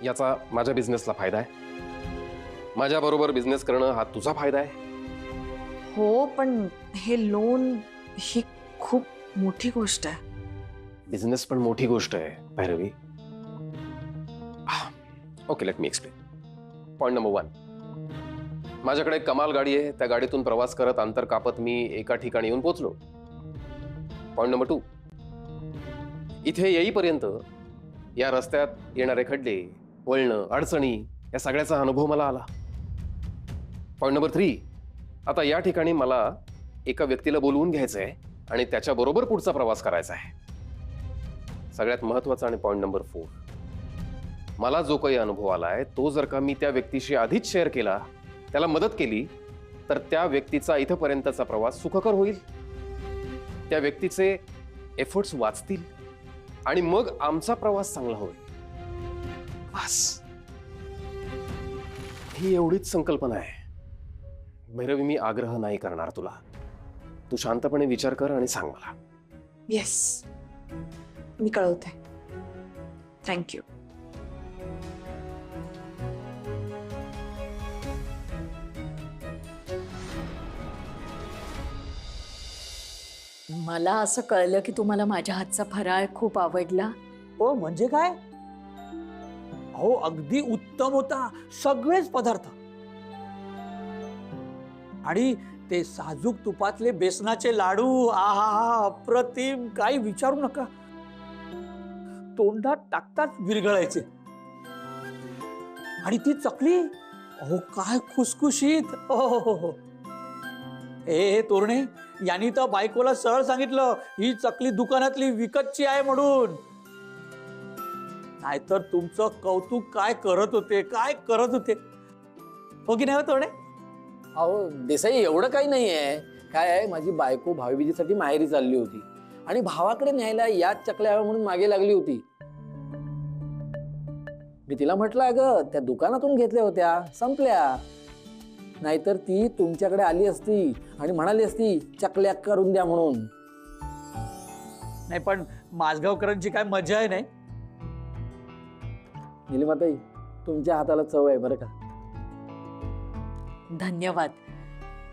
याचा माझ्या बिझनेसला फायदा आहे. माझ्या बरोबर बिझनेस करणं हा तुझा फायदा आहे. हो, पण हे लोन ही खूप मोठी गोष्ट आहे. बिझनेस पण मोठी गोष्ट आहे Bhairavi. Okay, let me explain. Point number 1, माझ्याकडे एक कमाल गाडी आहे. त्या गाडीतून प्रवास करत अंतर कापत मी एका ठिकाणी येऊन पोहोचलो. पॉइंट नंबर 2, इथे येईपर्यंत या रस्त्यात येणारे खड्डे, वळणं, अडचणी या सगळ्याचा अनुभव मला आला. पॉइंट नंबर 3, आता या ठिकाणी मला एका व्यक्तीला बोलवून घ्यायचं आहे आणि त्याच्याबरोबर पुढचा प्रवास करायचा आहे. सगळ्यात महत्वाचा आणि पॉइंट नंबर 4, मला जो काही अनुभव आलाय तो जर का मी त्या व्यक्तीशी आधीच शेअर केला, त्याला मदत केली, तर त्या व्यक्तीचा इथपर्यंतचा प्रवास सुखकर होईल. त्या व्यक्तीचे एफर्ट्स वाचतील आणि मग आमचा प्रवास चांगला होईल. बस, ही एवढीच संकल्पना आहे भैरवी. मी आग्रह नाही करणार तुला. तू शांतपणे विचार कर आणि सांग मला. येस, मी कळवते. थँक्यू. मला असं कळलं की तुम्हाला माझ्या हातचा फराळ खूप आवडला. हो म्हणजे काय? हो, अगदी उत्तम होता सगळेच पदार्थ. आणि ते साजूक तुपातले बेसनाचे लाडू, आहा, अप्रतिम, काही विचारू नका. तोंडात टाकताच विरघळायचे. आणि ती चकली, अहो काय खुसखुशीत. हो. ए तोरणे, यांनी तर बायकोला सरळ सांगितलं ही चकली दुकानातली विकतची आहे म्हणून. नाहीतर तुमचं कौतुक काय करत होते. हो की नाही हो तोरणे? अहो देसाई, एवढं काही नाहीये. काय आहे, माझी बायको भाऊबीजेसाठी माहेरी चालली होती आणि भावाकडे न्यायला याच चकल्या हव्या म्हणून मागे लागली होती. मी तिला म्हटलं, अगं त्या दुकानातून घेतल्या होत्या, संपल्या. नाहीतर ती तुमच्याकडे आली असती आणि म्हणाली असती चकल्या करून द्या म्हणून. नाही पण माझगावकरांची काय मजा आहे नाही. निलिमाताई, तुमच्या हाताला चव आहे बरं का. धन्यवाद.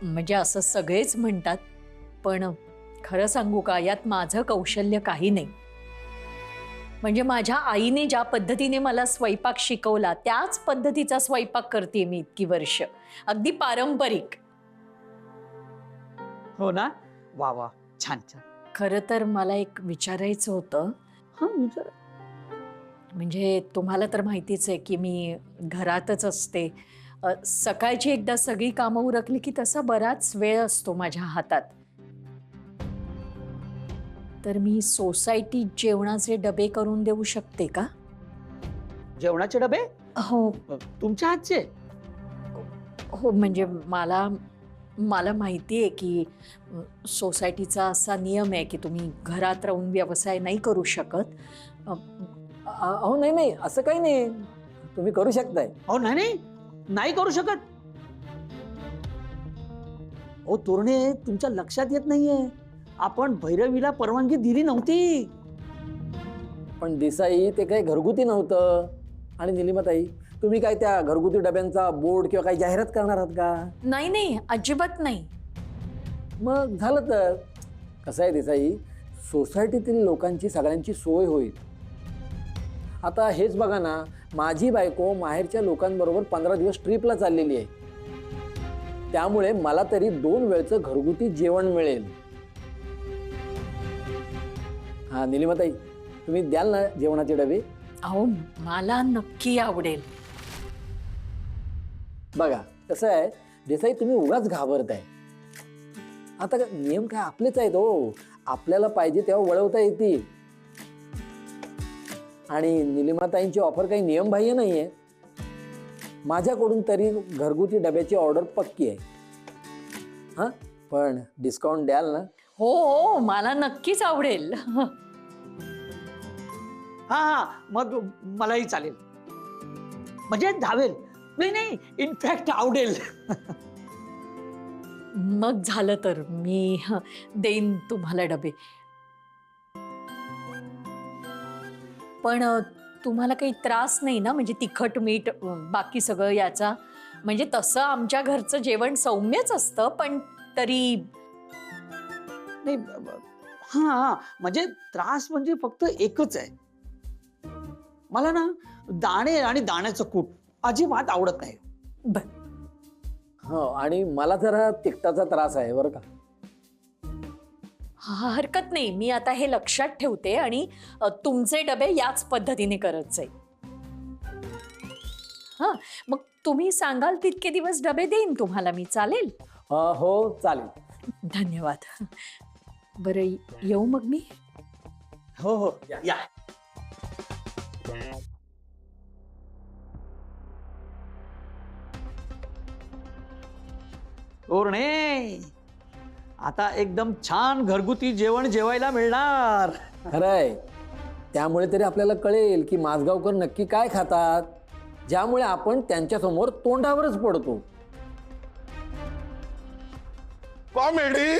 म्हणजे असं सगळेच म्हणतात, पण खरं सांगू का, यात माझं कौशल्य काही नाही. म्हणजे माझ्या आईने ज्या पद्धतीने मला स्वयंपाक शिकवला त्याच पद्धतीचा स्वयंपाक करते मी इतकी वर्ष, अगदी पारंपरिक. हो ना? वा वा, छान छान. खरं तर मला एक विचारायचं होतं. हा विचार. म्हणजे तुम्हाला तर माहितीच आहे की मी घरातच असते. सकाळची एकदा सगळी कामं उरकली की तसा बराच वेळ असतो माझ्या हातात. तर मी सोसायटीत जेवणाचे डबे करून देऊ शकते का? जेवणाचे डबे? हो तुमच्या हातचे? हो, म्हणजे मला माहिती आहे की सोसायटीचा असा नियम आहे की तुम्ही घरात राहून व्यवसाय नाही करू शकत. अहो नाही, असं काही नाही, तुम्ही करू शकताय. हो नाही करू शकत. हो तोरणे, तुमच्या लक्षात येत नाहीये, आपण भैरवीला परवानगी दिली नव्हती. पण देसाई, ते काही घरगुती नव्हतं. आणि निलिमाताई, तुम्ही काय त्या घरगुती डब्यांचा बोर्ड किंवा काही जाहिरात करणार आहात का? नाही, अजिबात नाही. मग झालं तर. कसं आहे देसाई, सोसायटीतील लोकांची सगळ्यांची सोय होईल. आता हेच बघा ना, माझी बायको माहेरच्या लोकांबरोबर 15 दिवस ट्रिपला चाललेली आहे. त्यामुळे मला तरी 2 वेळचं घरगुती जेवण मिळेल. हा निलिमाताई, तुम्ही द्याल ना जेवणाचे डबे? अहो, मला नक्की आवडेल. बघा कसं आहे देसाई, तुम्ही उगाच घाबरताय. आता नियम काय आपलेच आहेत हो, आपल्याला पाहिजे तेव्हा वळवता येतील. आणि निलिमाताईंची ऑफर काही नियमबाह्य नाहीये. माझ्याकडून तरी घरगुती डब्याची ऑर्डर पक्की आहे. हां, पण डिस्काउंट द्याल ना? हो, मला नक्कीच आवडेल. हा, मग मलाही चालेल, म्हणजे धावेल. नाही, इनफॅक्ट आवडेल. मग झालं तर मी देईन तुम्हाला डबे. पण तुम्हाला काही त्रास नाही ना, म्हणजे तिखट मीठ बाकी सगळं याचा? म्हणजे तसं आमच्या घरचं जेवण सौम्यच असतं, पण तरी नाही हा म्हणजे त्रास म्हणजे फक्त एकच आहे, मला ना दाणे आणि दाण्याचं कूट अजिबात आवडत नाही. बर. हो, आणि मला जरा तिखटाचा त्रास आहे बरं का. हा, हरकत नाही, मी आता हे लक्षात ठेवते आणि तुमचे डबे याच पद्धतीने करत जाईल. हा, मग तुम्ही सांगाल तितके दिवस डबे देईन तुम्हाला मी, चालेल? हो चालेल. धन्यवाद. बरं, येऊ मग मी? हो हो या. तोरणे, आता एकदम छान घरगुती जेवण जेवायला मिळणार. खरंय. त्यामुळे तरी आपल्याला कळेल की माझगावकर नक्की काय खातात, ज्यामुळे आपण त्यांच्यासमोर तोंडावरच पडतो. कॉमेडी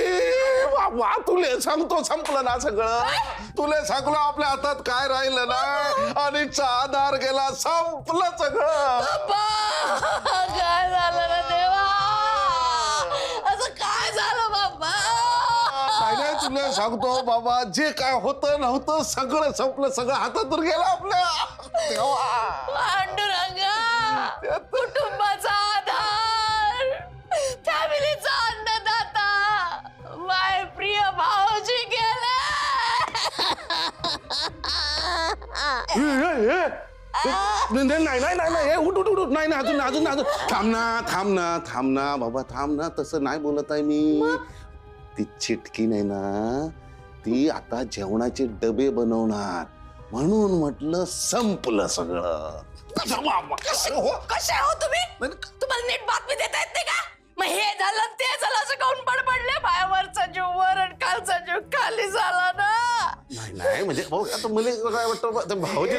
वा, तुले सांगतो संपलं ना सगळं. तुले सांगलो आपल्या हातात काय राहिलं ना, आणि आधार गेला, संपलं सगळं. काय झालं ना देवा, असं काय झालं बाबा? नाही तुला सांगतो बाबा, जे काय होतं नव्हतं सगळं संपलं, सगळं हातातून गेलं आपल्या. पांडुरंगा, कुटुंबाचा आधार, फॅमिलीचा अन्नदाता, माय प्रिय भाऊजी गेले. नाही उठ नाही अजून थांब ना बाबा, थांब ना. तसं नाही बोलत आहे मी. ती चिटकी नाही ना, ती आता जेवणाचे डबे बनवणार, म्हणून म्हटलं संपलं सगळं. कसे हो तुम्ही? तुम्हाला नीट बातमी देता येत नाही का? मग हे झालं ते झालं असं काऊन पडले? पायावरचा जीव वर आणि खालचा जीव खाली झाला ना. नाही म्हणजे भाऊ, आता मला काय वाटतं भाऊजी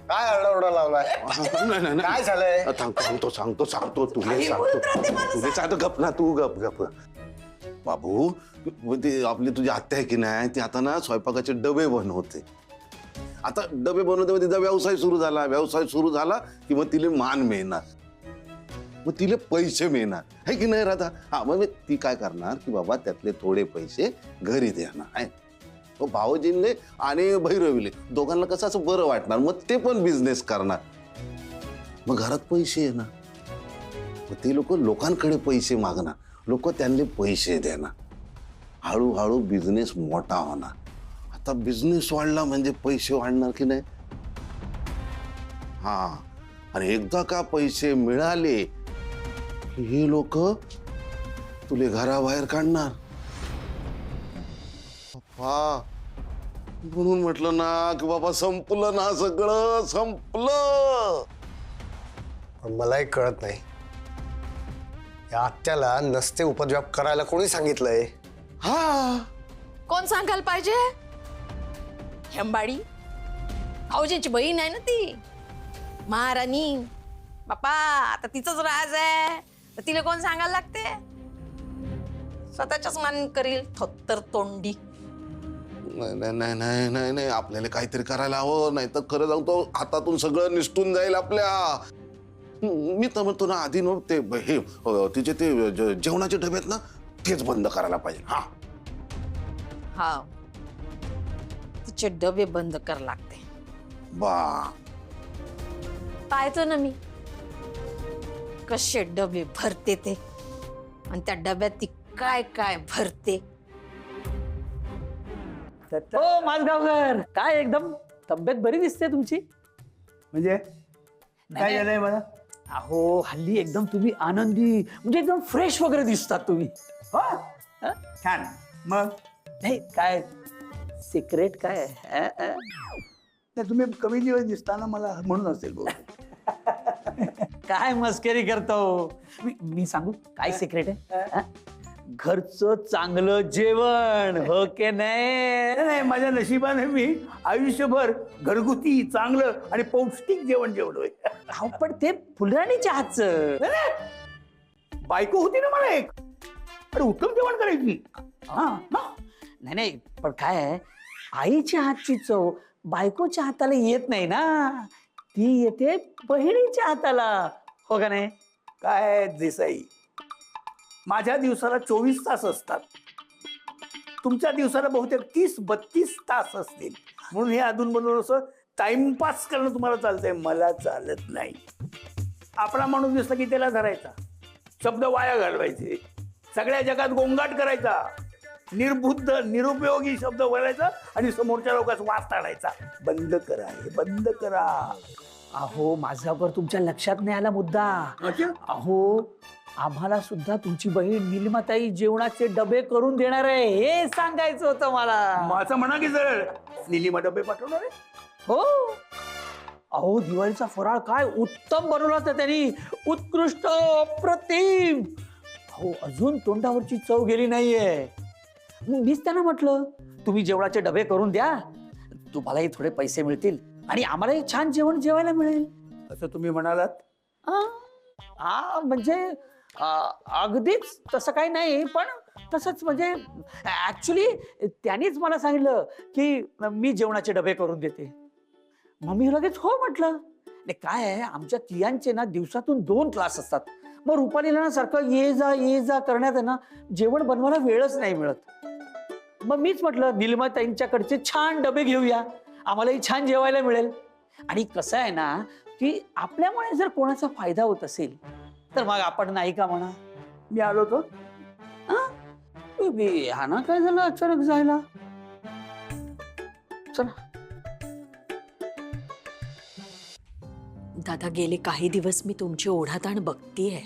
काय आरडाओरडा लावलाय? नाही काय झालंय? सांगतो तुला सांगतो. गप ना तू, गप. बाबू, ती आपली तुझी आत्या आहे की नाही, ती आता ना स्वयंपाकाचे डबे बनवते. आता डबे बनवते, तिचा व्यवसाय सुरू झाला की मग तिला मान मिळणार, मग तिला पैसे मिळणार, है की नाही राधा? हा, मग ती काय करणार की बाबा त्यातले थोडे पैसे घरी देणार आहे. भाऊजींले आणि भैरवीले दोघांना कसं असं बरं वाटणार, मग ते पण बिझनेस करणार, मग घरात पैसे येणार, मग ते लोकांकडे पैसे मागणार, लोक त्यांना पैसे देणार, हळूहळू बिझनेस मोठा होणार. आता बिझनेस वाढला म्हणजे पैसे वाढणार की नाही? हा, आणि एकदा का पैसे मिळाले की हे लोक तुले घराबाहेर काढणार. हा, म्हणून म्हटलं ना की बाबा संपलं ना सगळं, संपलं. पण मलाही कळत नाही, या आत्याला नसते उपद्व्याप करायला कोणी सांगितलंय? हा, कोण सांगायला पाहिजे? हेंबाडी भाऊजींची बहीण आहे ना ती, महाराणी. बापा, आता तिचंच राज आहे, तर तिला कोण सांगायला लागते? स्वतःच्याच मान करील थोत्तर तोंडी. नाही, आपल्याला काहीतरी करायला हवं, नाही तर खरं सांगतो हातातून सगळं निसटून जाईल आपल्या. मी तर म्हणतो ना, आधी ते हे तिचे ते जेवणाचे डबे आहेत ना, तेच बंद करायला पाहिजे. हा, तिचे डबे बंद कर लागते. बा, पाहतो ना मी कसे डबे भरते ते, आणि त्या डब्यात ती काय काय भरते. हो माझगावकर, काय एकदम तब्येत बरी दिसते तुमची. म्हणजे काय झालंय मला? अहो, हल्ली एकदम तुम्ही आनंदी, म्हणजे एकदम फ्रेश वगैरे दिसतात तुम्ही. हो, छान. मग नाही, काय सिक्रेट काय? तर तुम्ही कमी दिवस दिसताना मला म्हणून असेल बहुतेक. काय मस्करी करतो. मी सांगू काय सिक्रेट आहे? घरचं चांगलं जेवण, हो के नाही? नाही, माझ्या नशिबाने मी आयुष्यभर घरगुती चांगलं आणि पौष्टिक जेवण जेवलोय. अहो, पण ते फुलराणीच्या हातचं. बायको होती ना मला एक, अरे उत्तम जेवण करायची. नाही, पण काय आहे, आईच्या हातची चव बायकोच्या हाताला येत नाही ना, ती येते बहिणीच्या हाताला, हो का नाही? काय देसाई, माझ्या दिवसाला 24 तास असतात, तुमच्या दिवसाला बहुतेक 30-32 तास असतील. म्हणून हे अधूनमधून असं टाइमपास करणं तुम्हाला चालतंय, मला चालत नाही. आपला माणूस दिसला की त्याला धरायचा, शब्द वाया घालवायचे, सगळ्या जगात गोंगाट करायचा, निर्बुद्ध निरुपयोगी शब्द बोलायचा आणि समोरच्या लोकांचा वास टाळायचा. बंद करा, हे बंद करा. अहो माझ्यावर तुमच्या लक्षात नाही आला मुद्दा. अहो आम्हाला सुद्धा तुमची बहीण निलिमाताई जेवणाचे डबे करून देणार आहे हे सांगायचं होतं मला. माझं म्हणा की जर निलिमा डबे पाठवणार आहे. हो. अहो दिवाळीचा फराळ काय उत्तम बनवला होता त्यांनी, उत्कृष्ट, अप्रतिम. अहो अजून तोंडावरची चव गेली नाहीये. मीच त्यांना म्हटलं तुम्ही जेवणाचे डबे करून द्या, तुम्हालाही थोडे पैसे मिळतील आणि आम्हालाही छान जेवण जेवायला मिळेल. असं तुम्ही म्हणालात? हा म्हणजे अगदीच तसं काही नाही, पण तसंच म्हणजे ऍक्च्युली त्यांनीच मला सांगितलं की मी जेवणाचे डबे करून देते. मग मी लगेच हो म्हटलं. काय आहे आमच्या तियांचे ना दिवसातून 2 क्लास असतात, मग रुपालीला ना सारखं ये जा करण्यात आहे ना जेवण बनवायला वेळच नाही मिळत. मग मीच म्हटलं निलिमाताईंच्याकडचे छान डबे घेऊया, आम्हालाही छान जेवायला मिळेल. आणि कसं आहे ना की आपल्यामुळे जर कोणाचा फायदा होत असेल तर मग आपण नाही का म्हणा. मी आलो तो हा ना काय झालं अचानक जायला. चला. दादा गेले काही दिवस मी तुमची ओढाताण बघतीये.